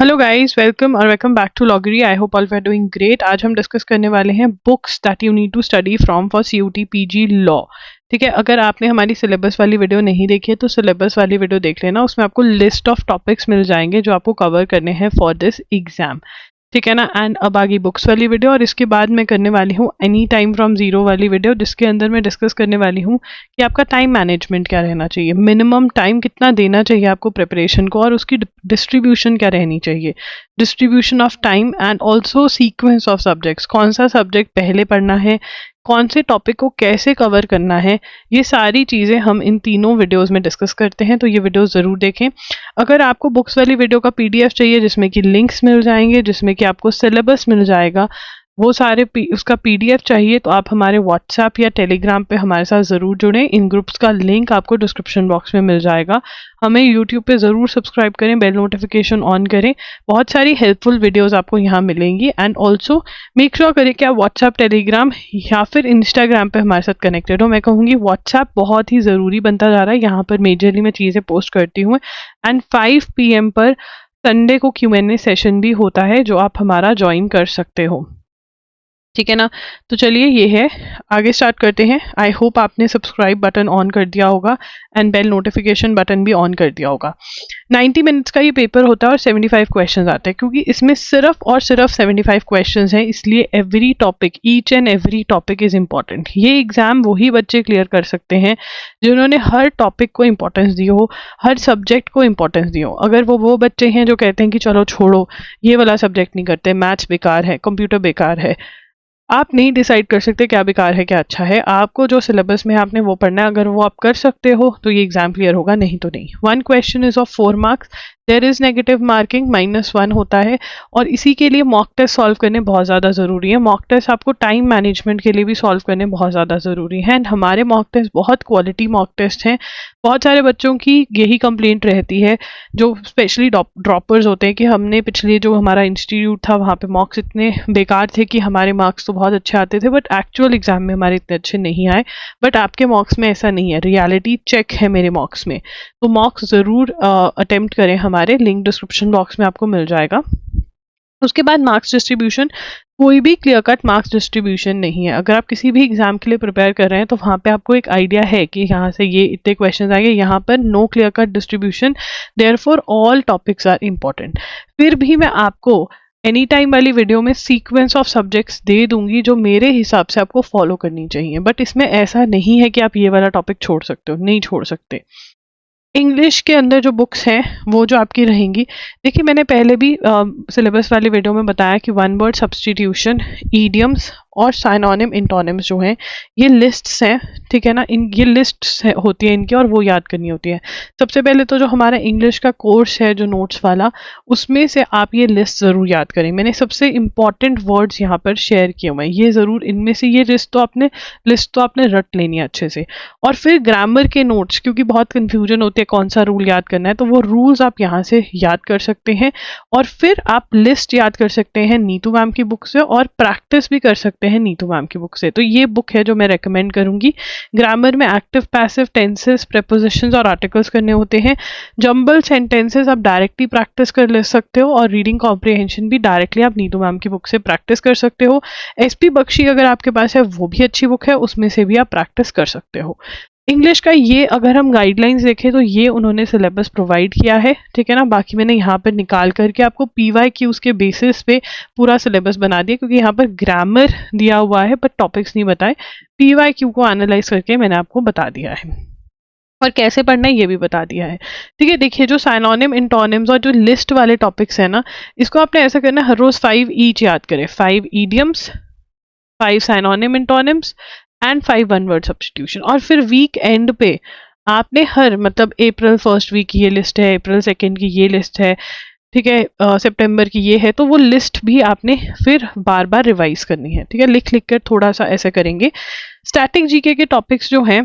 Hello guys, welcome back to लॉगरी। I hope all we are doing great. आज हम discuss करने वाले हैं books that you need to study from for CUET PG law. ठीक है, अगर आपने हमारी सिलेबस वाली वीडियो नहीं देखी है तो सिलेबस वाली वीडियो देख लेना, उसमें आपको लिस्ट ऑफ टॉपिक्स मिल जाएंगे जो आपको कवर करने हैं फॉर दिस एग्जाम। ठीक है ना। एंड अब आगे बुक्स वाली वीडियो, और इसके बाद मैं करने वाली हूँ एनी टाइम फ्रॉम जीरो वाली वीडियो, जिसके अंदर मैं डिस्कस करने वाली हूँ कि आपका टाइम मैनेजमेंट क्या रहना चाहिए, मिनिमम टाइम कितना देना चाहिए आपको प्रिपरेशन को, और उसकी डिस्ट्रीब्यूशन क्या रहनी चाहिए, distribution of time and also sequence of subjects, कौन सा सब्जेक्ट पहले पढ़ना है, कौन से टॉपिक को कैसे कवर करना है, ये सारी चीज़ें हम इन तीनों वीडियोस में डिस्कस करते हैं। तो ये वीडियो ज़रूर देखें। अगर आपको बुक्स वाली वीडियो का पीडीएफ चाहिए जिसमें कि लिंक्स मिल जाएंगे, जिसमें कि आपको सिलेबस मिल जाएगा, वो सारे उसका पीडीएफ चाहिए तो आप हमारे व्हाट्सएप या टेलीग्राम पे हमारे साथ ज़रूर जुड़ें। इन ग्रुप्स का लिंक आपको डिस्क्रिप्शन बॉक्स में मिल जाएगा। हमें यूट्यूब पे ज़रूर सब्सक्राइब करें, बेल नोटिफिकेशन ऑन करें, बहुत सारी हेल्पफुल वीडियोस आपको यहाँ मिलेंगी। एंड ऑल्सो मेक श्योर करें कि आप व्हाट्सएप, टेलीग्राम या फिर इंस्टाग्राम पे हमारे साथ कनेक्टेड हो। मैं कहूँगी व्हाट्सएप बहुत ही ज़रूरी बनता जा रहा है, यहाँ पर मेजरली मैं चीज़ें पोस्ट करती हूँ। एंड 5 PM पर संडे को Q&A सेशन भी होता है जो आप हमारा ज्वाइन कर सकते हो। ठीक है ना। तो चलिए ये है, आगे स्टार्ट करते हैं। आई होप आपने सब्सक्राइब बटन ऑन कर दिया होगा एंड बेल नोटिफिकेशन बटन भी ऑन कर दिया होगा। 90 मिनट्स का ये पेपर होता है और 75 क्वेश्चंस आते हैं, क्योंकि इसमें सिर्फ और सिर्फ 75 क्वेश्चंस हैं, इसलिए every topic, each and every topic is important. ये एग्जाम वही बच्चे क्लियर कर सकते हैं जिन्होंने हर टॉपिक को इम्पोर्टेंस दी हो, हर सब्जेक्ट को इम्पोर्टेंस दी हो। अगर वो बच्चे हैं जो कहते हैं कि चलो छोड़ो, ये वाला सब्जेक्ट नहीं करते, मैथ्स बेकार है, कंप्यूटर बेकार है, आप नहीं डिसाइड कर सकते क्या बेकार है क्या अच्छा है। आपको जो सिलेबस में आपने वो पढ़ना है, अगर वो आप कर सकते हो तो ये एग्जाम क्लियर होगा, नहीं तो नहीं। 1 question is of 4 marks, there is negative marking, -1 होता है। और इसी के लिए मॉक टेस्ट सॉल्व करने बहुत ज़्यादा ज़रूरी है। मॉक टेस्ट आपको टाइम मैनेजमेंट के लिए भी सॉल्व करने बहुत ज़्यादा ज़रूरी है। एंड हमारे मॉक टेस्ट बहुत क्वालिटी मॉक टेस्ट हैं। बहुत सारे बच्चों की यही कंप्लेंट रहती है, जो स्पेशली ड्रॉपर्स होते हैं, कि हमने पिछले जो हमारा इंस्टीट्यूट था वहाँ पे मॉक्स इतने बेकार थे कि हमारे मार्क्स तो बहुत अच्छे आते थे बट एक्चुअल एग्जाम में हमारे इतने अच्छे नहीं आए। बट आपके मॉक्स में ऐसा नहीं है, रियलिटी चेक है मेरे मॉक्स में। तो मॉक्स ज़रूर अटेम्प्ट करें, हमारे लिंक डिस्क्रिप्शन बॉक्स में आपको मिल जाएगा। उसके बाद मार्क्स डिस्ट्रीब्यूशन, कोई भी क्लियर कट मार्क्स डिस्ट्रीब्यूशन नहीं है। अगर आप किसी भी एग्जाम के लिए प्रिपेयर कर रहे हैं तो वहाँ पे आपको एक आइडिया है कि यहाँ से ये इतने क्वेश्चन आएंगे, यहाँ पर no clear cut distribution, therefore all topics are important. फिर भी मैं आपको एनी टाइम वाली वीडियो में सीक्वेंस ऑफ सब्जेक्ट्स दे दूंगी जो मेरे हिसाब से आपको फॉलो करनी चाहिए। बट इसमें ऐसा नहीं है कि आप ये वाला टॉपिक छोड़ सकते हो, नहीं छोड़ सकते। इंग्लिश के अंदर जो बुक्स हैं वो जो आपकी रहेंगी, देखिए मैंने पहले भी सिलेबस वाली वीडियो में बताया कि 1 वर्ड सब्स्टिट्यूशन, ईडियम्स और साइनोनिम इंटोनिम्स जो हैं ये लिस्ट्स हैं। ठीक है ना, ये लिस्ट्स होती है इनकी और वो याद करनी होती है। सबसे पहले तो जो हमारा इंग्लिश का कोर्स है जो नोट्स वाला, उसमें से आप ये लिस्ट ज़रूर याद करें। मैंने सबसे इंपॉर्टेंट वर्ड्स यहाँ पर शेयर किए हुए हैं, ये ज़रूर इनमें से ये लिस्ट तो आपने रट लेनी है अच्छे से। और फिर ग्रामर के नोट्स, क्योंकि बहुत कन्फ्यूजन होती है कौन सा रूल याद करना है, तो वो रूल्स आप यहाँ से याद कर सकते हैं। और फिर आप लिस्ट याद कर सकते हैं नीतू मैम की बुक से, और प्रैक्टिस भी कर सकते हैं नीतू मैम की बुक से। तो ये बुक है जो मैं रेकमेंड करूंगी। ग्रामर में एक्टिव, पैसिव, टेंसेस, प्रेपोजिशंस और आर्टिकल्स करने होते हैं। जंबल सेंटेंसेस आप डायरेक्टली प्रैक्टिस कर ले सकते हो, और रीडिंग कॉम्प्रिहेंशन भी डायरेक्टली आप नीतू मैम की बुक से प्रैक्टिस कर सकते हो। SP बख्शी अगर आपके पास है वो भी अच्छी बुक है, उसमें से भी आप प्रैक्टिस कर सकते हो। इंग्लिश का ये अगर हम गाइडलाइंस देखें तो ये उन्होंने सिलेबस प्रोवाइड किया है। ठीक है ना, बाकी मैंने यहाँ पर निकाल करके आपको PYQs के बेसिस पे पूरा सिलेबस बना दिया, क्योंकि यहाँ पर ग्रामर दिया हुआ है बट टॉपिक्स नहीं बताए। PYQ को एनालाइज करके मैंने आपको बता दिया है, और कैसे पढ़ना है ये भी बता दिया है। ठीक है, देखिए जो साइनोनिम, इंटोनिम्स और जो लिस्ट वाले टॉपिक्स है ना, इसको आपने ऐसा करना है, हर रोज 5 ईच याद करें। 5 idioms, 5 synonym antonyms and 5 1 word substitution. और फिर वीक एंड पे आपने हर, मतलब April 1st वीक की ये लिस्ट है, April 2nd की ये लिस्ट है, ठीक है, सितंबर की ये है, तो वो लिस्ट भी आपने फिर बार बार रिवाइज करनी है। ठीक है, लिख लिख कर थोड़ा सा ऐसे करेंगे। स्टैटिक GK के टॉपिक्स जो हैं,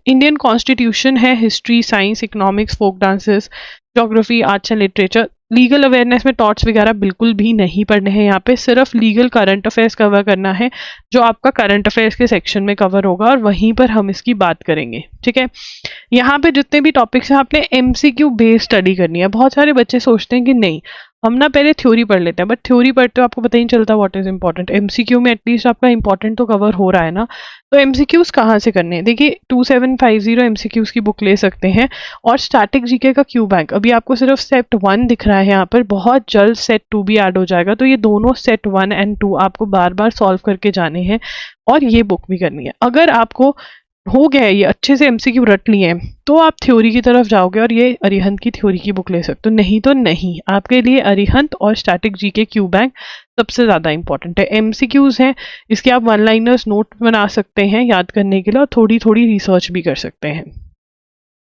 इंडियन कॉन्स्टिट्यूशन है, history, science, economics, folk dances, geography, arts and literature. Legal awareness में टॉट्स वगैरह बिल्कुल भी नहीं पढ़ने हैं, यहाँ पे सिर्फ लीगल करंट अफेयर्स कवर करना है, जो आपका करंट अफेयर्स के सेक्शन में कवर होगा, और वहीं पर हम इसकी बात करेंगे। ठीक है, यहाँ पे जितने भी टॉपिक्स हैं आपने MCQ बेस्ड स्टडी करनी है। बहुत सारे बच्चे सोचते हैं कि नहीं, हम ना पहले थ्योरी पढ़ लेते हैं, बट थ्योरी पढ़ते हो आपको पता ही नहीं चलता व्हाट इज इंपॉर्टेंट। एमसीक्यू में एटलीस्ट आपका इंपॉर्टेंट तो कवर हो रहा है ना। तो एमसीक्यूज कहाँ से करने हैं, देखिए 2750 एमसीक्यूज की बुक ले सकते हैं, और स्टैटिक जीके का क्यू बैंक अभी आपको सिर्फ सेट 1 दिख रहा है यहाँ पर, बहुत जल्द सेट 2 भी ऐड हो जाएगा। तो ये दोनों सेट 1 एंड 2 आपको बार बार सॉल्व करके जाने हैं, और ये बुक भी करनी है। अगर आपको हो गया है, ये अच्छे से एमसीक्यू रट लिए हैं, तो आप थ्योरी की तरफ जाओगे और ये अरिहंत की थ्योरी की बुक ले सकते हो। नहीं तो नहीं, आपके लिए अरिहंत और स्टैटिक जीके क्यू बैंक सबसे ज़्यादा इंपॉर्टेंट है। एमसीक्यूज हैं, इसके आप वन लाइनर्स नोट बना सकते हैं याद करने के लिए, और थोड़ी थोड़ी रिसर्च भी कर सकते हैं।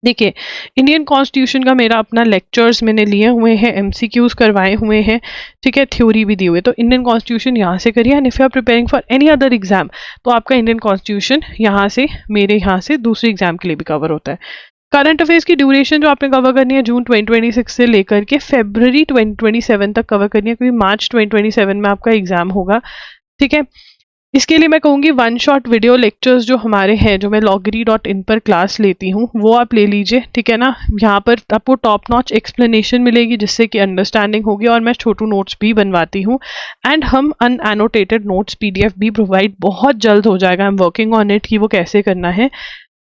देखिए, इंडियन कॉन्स्टिट्यूशन का मेरा अपना लेक्चर्स मैंने लिए हुए हैं, एमसीक्यूज करवाए हुए हैं, ठीक है, थ्योरी भी दी हुई है। तो इंडियन कॉन्स्टिट्यूशन यहाँ से करिए, and if you are preparing for any other exam, तो आपका इंडियन कॉन्स्टिट्यूशन यहाँ से, मेरे यहाँ से दूसरे एग्जाम के लिए भी कवर होता है। करंट अफेयर्स की ड्यूरेशन जो आपने कवर करनी है जून 2026 से लेकर के फरवरी 2027 तक कवर करनी है, क्योंकि मार्च 2027 में आपका एग्जाम होगा, ठीक है। इसके लिए मैं कहूँगी वन शॉट वीडियो लेक्चर्स जो हमारे हैं, जो मैं loggery.in पर क्लास लेती हूँ, वो आप ले लीजिए, ठीक है ना। यहाँ पर आपको टॉप नॉच एक्सप्लेनेशन मिलेगी, जिससे कि अंडरस्टैंडिंग होगी, और मैं छोटू नोट्स भी बनवाती हूँ, एंड हम अनएनोटेटेड नोट्स PDF भी प्रोवाइड बहुत जल्द हो जाएगा। I am working on it कि वो कैसे करना है,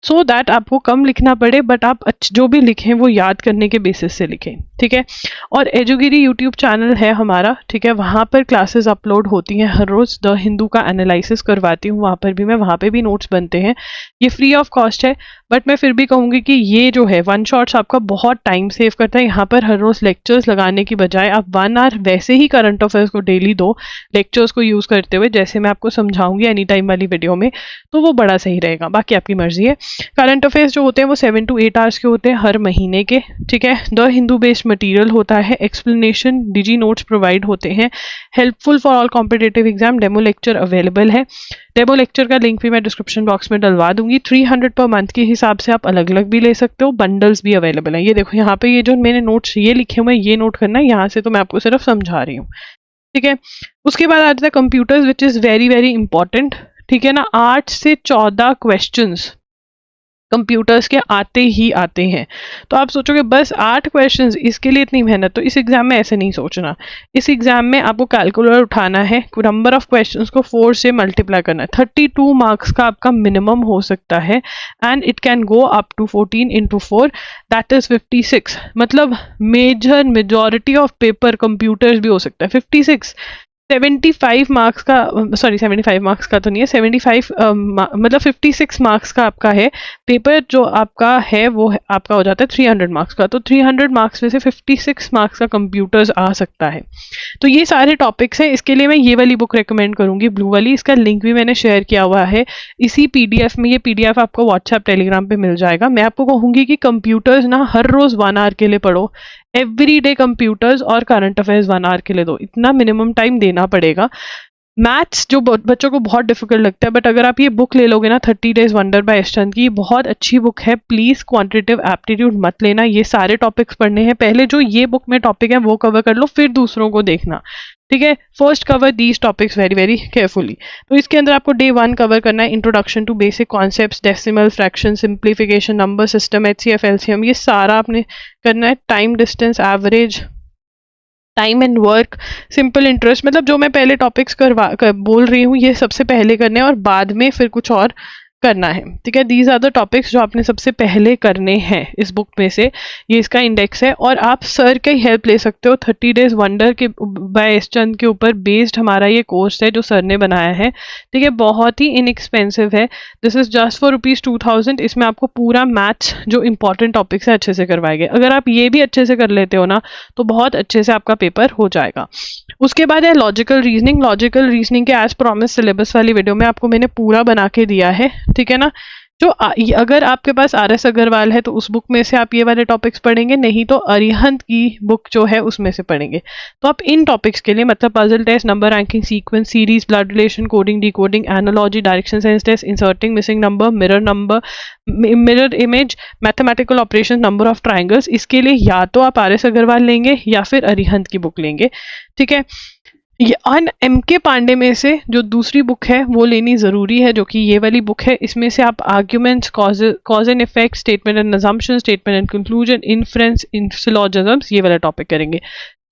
सो दैट आपको कम लिखना पड़े, बट आप जो भी लिखें वो याद करने के बेसिस से लिखें, ठीक है। और एजुगिरी यूट्यूब चैनल है हमारा, ठीक है, वहाँ पर क्लासेस अपलोड होती हैं हर रोज़। द हिंदू का एनालिसिस करवाती हूँ वहाँ पर भी मैं, वहाँ पे भी नोट्स बनते हैं। ये फ्री ऑफ कॉस्ट है, बट मैं फिर भी कहूँगी कि ये जो है वन शॉट्स आपका बहुत टाइम सेव करता है। यहाँ पर हर रोज़ लेक्चर्स लगाने की बजाय आप 1 आवर वैसे ही करंट अफेयर्स को डेली दो, लेक्चर्स को यूज़ करते हुए, जैसे मैं आपको समझाऊंगी एनी टाइम वाली वीडियो में, तो वो बड़ा सही रहेगा। बाकी आपकी मर्जी है। करंट अफेयर्स जो होते हैं वो 7 to 8 आवर्स के होते हैं हर महीने के, ठीक है। द हिंदू बेस्ड मटेरियल होता है, एक्सप्लेनेशन डिजी नोट्स प्रोवाइड होते हैं, helpful for all competitive exam, demo lecture available है। डेमो लेक्चर का लिंक भी मैं डिस्क्रिप्शन बॉक्स में डलवा दूंगी। 300 पर मंथ के हिसाब से आप अलग अलग भी ले सकते हो, बंडल्स भी अवेलेबल है। ये देखो यहाँ पे ये जो मैंने नोट्स ये लिखे हुए हैं, ये नोट करना है, यहाँ से तो मैं आपको सिर्फ समझा रही हूँ, ठीक है। उसके बाद आ जाता है computers, which is very very important, ठीक है ना। 8 से 14 क्वेश्चंस कंप्यूटर्स के आते ही आते हैं। तो आप सोचोगे बस 8 क्वेश्चंस, इसके लिए इतनी मेहनत, तो इस एग्जाम में ऐसे नहीं सोचना। इस एग्जाम में आपको कैलकुलेटर उठाना है, नंबर ऑफ क्वेश्चंस को 4 से मल्टीप्लाई करना है। 32 मार्क्स का आपका मिनिमम हो सकता है, and it can go up to 14 into 4, that is 56। मतलब मेजॉरिटी ऑफ पेपर कंप्यूटर्स भी हो सकता है 56। 75 मार्क्स का, सॉरी 75 मार्क्स का तो नहीं है, 75 मतलब 56 मार्क्स का आपका है पेपर, जो आपका है वो आपका हो जाता है 300 मार्क्स का। तो 300 मार्क्स में से 56 मार्क्स का कंप्यूटर्स आ सकता है। तो ये सारे टॉपिक्स हैं, इसके लिए मैं ये वाली बुक रेकमेंड करूंगी, ब्लू वाली। इसका लिंक भी मैंने शेयर किया हुआ है इसी PDF में। ये PDF आपको व्हाट्सएप टेलीग्राम पे मिल जाएगा। मैं आपको कहूँगी कि कंप्यूटर्स ना हर रोज़ 1 आवर के लिए पढ़ो, एवरी डे कंप्यूटर्स और करंट अफेयर्स 1 आवर के लिए दो, इतना मिनिमम टाइम देना पड़ेगा। मैथ्स जो बच्चों को बहुत डिफिकल्ट लगता है, बट अगर आप ये बुक ले लोगे ना 30 डेज वंडर बाय यशचंद की, बहुत अच्छी बुक है। प्लीज क्वांटिटेटिव एप्टीट्यूड मत लेना, ये सारे टॉपिक्स पढ़ने हैं। पहले जो ये बुक में टॉपिक है वो कवर कर लो, फिर दूसरों को देखना, ठीक है। First cover these topics very very carefully. तो इसके अंदर आपको डे 1 कवर करना है, introduction to basic concepts, decimal, fraction, simplification, number system, HCF, LCM, ये सारा आपने करना है। Time, distance, average, time and work, simple interest, मतलब जो मैं पहले टॉपिक्स बोल रही हूँ ये सबसे पहले करने हैं, और बाद में फिर कुछ और करना है, ठीक है। दीज आर द टॉपिक्स जो आपने सबसे पहले करने हैं इस बुक में से। ये इसका इंडेक्स है, और आप सर की हेल्प ले सकते हो। 30 डेज वंडर के बाय यशचंद के ऊपर बेस्ड हमारा ये कोर्स है जो सर ने बनाया है, ठीक है। बहुत ही इनएक्सपेंसिव है, दिस इज जस्ट फॉर ₹2000। इसमें आपको पूरा मैथ्स जो इंपॉर्टेंट टॉपिक्स है अच्छे से करवाएंगे। अगर आप ये भी अच्छे से कर लेते हो ना, तो बहुत अच्छे से आपका पेपर हो जाएगा। उसके बाद है लॉजिकल रीजनिंग। लॉजिकल रीजनिंग के एज प्रॉमिस सिलेबस वाली वीडियो में आपको मैंने पूरा बना के दिया है, ठीक है ना। जो अगर आपके पास RS अग्रवाल है तो उस बुक में से आप ये वाले टॉपिक्स पढ़ेंगे, नहीं तो अरिहंत की बुक जो है उसमें से पढ़ेंगे। तो आप इन टॉपिक्स के लिए, मतलब puzzle test, number ranking, sequence, series, blood relation, coding, decoding, analogy, direction sense test, inserting missing number, mirror image, mathematical operation, number of triangles, इसके लिए या तो आप RS अग्रवाल लेंगे या फिर अरिहंत की बुक लेंगे, ठीक है। ये MK पांडे में से जो दूसरी बुक है वो लेनी ज़रूरी है, जो कि ये वाली बुक है। इसमें से आप arguments, cause and effect, statement and assumption, statement and conclusion, inference, syllogisms, ये वाला टॉपिक करेंगे।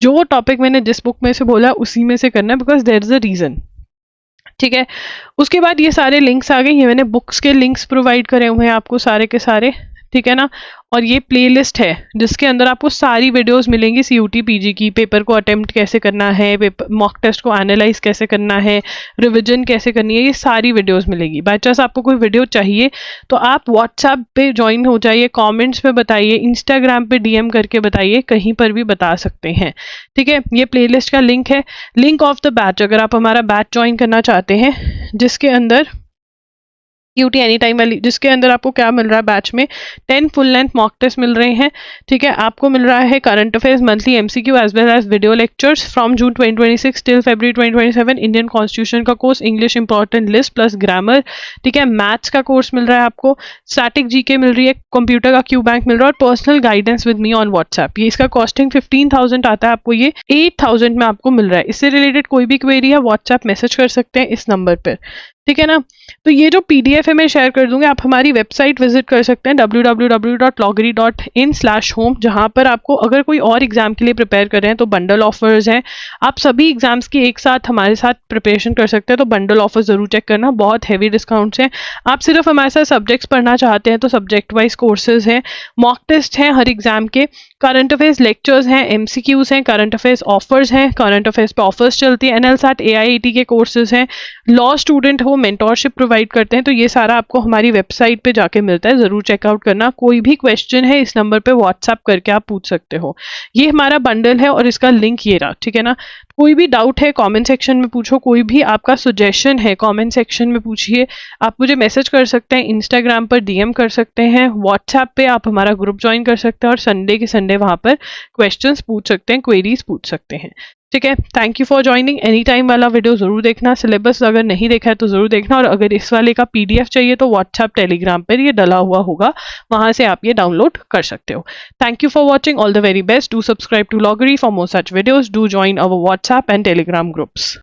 जो टॉपिक मैंने जिस बुक में से बोला उसी में से करना है, because there is a reason. ठीक है, उसके बाद ये सारे लिंक्स आ गए, ये मैंने बुक्स के लिंक्स प्रोवाइड करे हुए हैं आपको सारे के सारे, ठीक है ना। और ये प्लेलिस्ट है जिसके अंदर आपको सारी वीडियोस मिलेंगी सीयूटी पीजी की, पेपर को अटेम्प्ट कैसे करना है, पेपर मॉक टेस्ट को एनालाइज कैसे करना है, रिवीजन कैसे करनी है, ये सारी वीडियोस मिलेगी। बाय चांस आपको कोई वीडियो चाहिए तो आप व्हाट्सएप पे ज्वाइन हो जाइए, कमेंट्स में बताइए, इंस्टाग्राम पे डीएम करके बताइए, कहीं पर भी बता सकते हैं, ठीक है। ये प्लेलिस्ट का लिंक है, लिंक ऑफ द बैच, अगर आप हमारा बैच ज्वाइन करना चाहते हैं जिसके अंदर यूटी एनी टाइम वाली, जिसके अंदर आपको क्या मिल रहा है बैच में 10 फुल लेंथ मॉक टेस्ट मिल रहे हैं, ठीक है। आपको मिल रहा है current affairs monthly MCQ as well as video lectures from June 2026 till February 2027, Indian constitution का course, English important list plus grammar, ठीक है। मैथ्स का कोर्स मिल रहा है आपको, स्टैटिक जीके मिल रही है, कंप्यूटर का क्यू बैंक मिल रहा है, और personal guidance with me on WhatsApp. ये इसका कॉस्टिंग 15,000 आता है, आपको ये 8,000 में आपको मिल रहा है। इससे रिलेटेड कोई भी क्वेरी है व्हाट्सएप मैसेज कर सकते हैं इस नंबर पर, ठीक है ना। तो ये जो पीडीएफ है मैं शेयर कर दूंगी, आप हमारी वेबसाइट विजिट कर सकते हैं www.loggery.in/home, जहां पर आपको अगर कोई और एग्जाम के लिए प्रिपेयर कर रहे हैं तो बंडल ऑफर्स हैं, आप सभी एग्जाम्स की एक साथ हमारे साथ प्रिपरेशन कर सकते हैं, तो बंडल ऑफर जरूर चेक करना, बहुत हैवी डिस्काउंट्स हैं। आप सिर्फ हमारे साथ सब्जेक्ट्स पढ़ना चाहते हैं तो सब्जेक्ट वाइज कोर्सेज हैं, मॉक टेस्ट हैं हर एग्जाम के, करंट अफेयर्स लेक्चर्स हैं, एमसीक्यूज हैं, करंट अफेयर्स ऑफर्स हैं, करंट अफेयर्स पे ऑफर्स चलती है, एनएलसैट एआईएटी के कोर्सेज हैं, लॉ स्टूडेंट हो मेंटोरशिप प्रोवाइड करते हैं, तो ये सारा आपको हमारी वेबसाइट पे जाके मिलता है, जरूर चेकआउट करना। कोई भी क्वेश्चन है इस नंबर पे व्हाट्सएप करके आप पूछ सकते हो। ये हमारा बंडल है और इसका लिंक ये रहा, ठीक है ना। कोई भी डाउट है कमेंट सेक्शन में पूछो, कोई भी आपका सुजेशन है कमेंट सेक्शन में पूछिए, आप मुझे मैसेज कर सकते हैं, इंस्टाग्राम पर डीएम कर सकते हैं, व्हाट्सएप पे आप हमारा ग्रुप ज्वाइन कर सकते हैं, और संडे के संडे वहां पर क्वेश्चंस पूछ सकते हैं, क्वेरीज पूछ सकते हैं, ठीक है। Thank you for joining. Any time वाला वीडियो जरूर देखना, सिलेबस अगर नहीं देखा है तो जरूर देखना, और अगर इस वाले का पीडीएफ चाहिए तो व्हाट्सएप टेलीग्राम पर ये डला हुआ होगा, वहां से आप ये डाउनलोड कर सकते हो। Thank you for watching, all the very best. Do subscribe to लॉगरी for more such videos, do join our WhatsApp and Telegram groups.